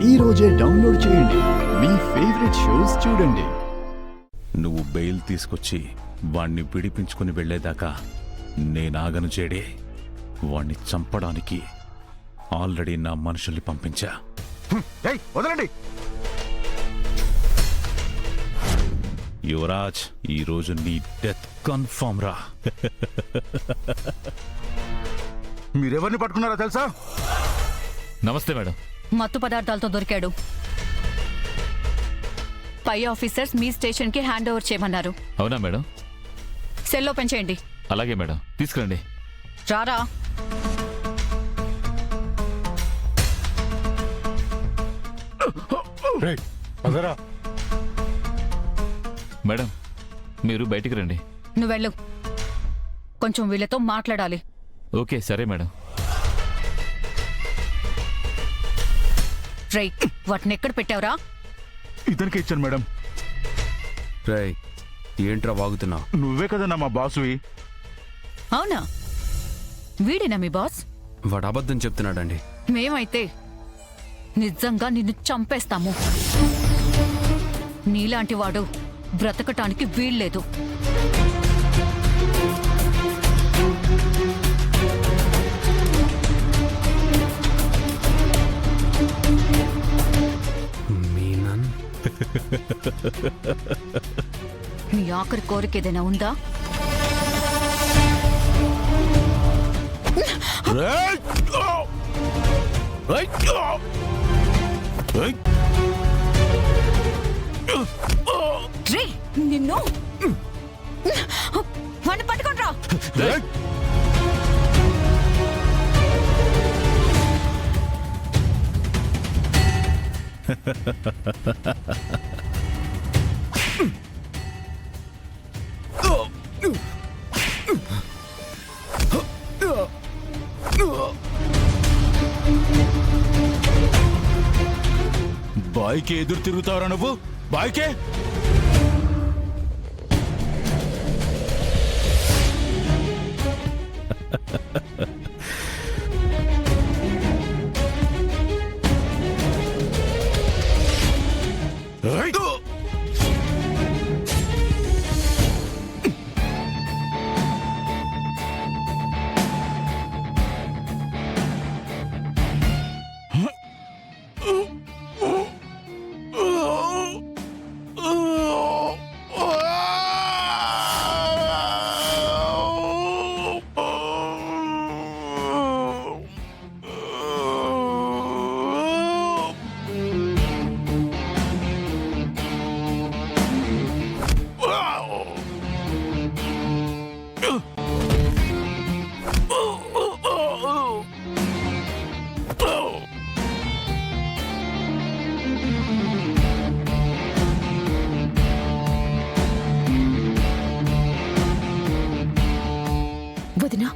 ఈ రోజే డౌన్లోడ్ చేయండి. మీ ఫేవరెట్ షోస్ చూడండి. నువ్వు బెయిల్ తీసుకొచ్చి వాణ్ణి విడిపించుకుని వెళ్లేదాకా నేనాగను చేడే. వాణ్ణి చంపడానికి ఆల్రెడీ నా మనుషుల్ని పంపించా. వదలండి. యువరాజ్, ఈరోజు నీ డెత్ కన్ఫర్మ్ రా. మీరెవరిని పట్టుకున్నారో తెలుసా? నమస్తే మేడం. మత్తు పదార్థాలతో దొరికాడు. పై ఆఫీసర్స్ మీ స్టేషన్ కి హ్యాండ్ ఓవర్ చేయమన్నారు. అవునా మేడం? సెల్ ఓపెన్ చేయండి. అలాగే మేడం, తీసుకురండి. రారా. మేడం, మీరు బయటికి రండి. నువ్వు వెళ్ళు, కొంచెం వీళ్ళతో మాట్లాడాలి. ఓకే, సరే మేడం. రై, వాటిని ఎక్కడ పెట్టావురా? ఇతనికి ఇచ్చాను మేడం. రేయ్, ఏంట్రా వాగుతున్నావు? నువ్వే కదన్నా మా బాసువి. అవునా? వీడేనా మీ బాస్? వాడు అబద్ధం చెప్తున్నాడండి. మేమైతే నిజంగా నిన్ను చంపేస్తాము. నీలాంటి వాడు బ్రతకటానికి వీల్లేదు. మీనన్, నీ ఆఖరి కోరిక ఏదైనా ఉందా? రే, నిన్ను వాడిని పట్టుకుంట్రా. బాయ్కి ఎదురు తిరుగుతావరా నువ్వు? బాయ్కే వదినా,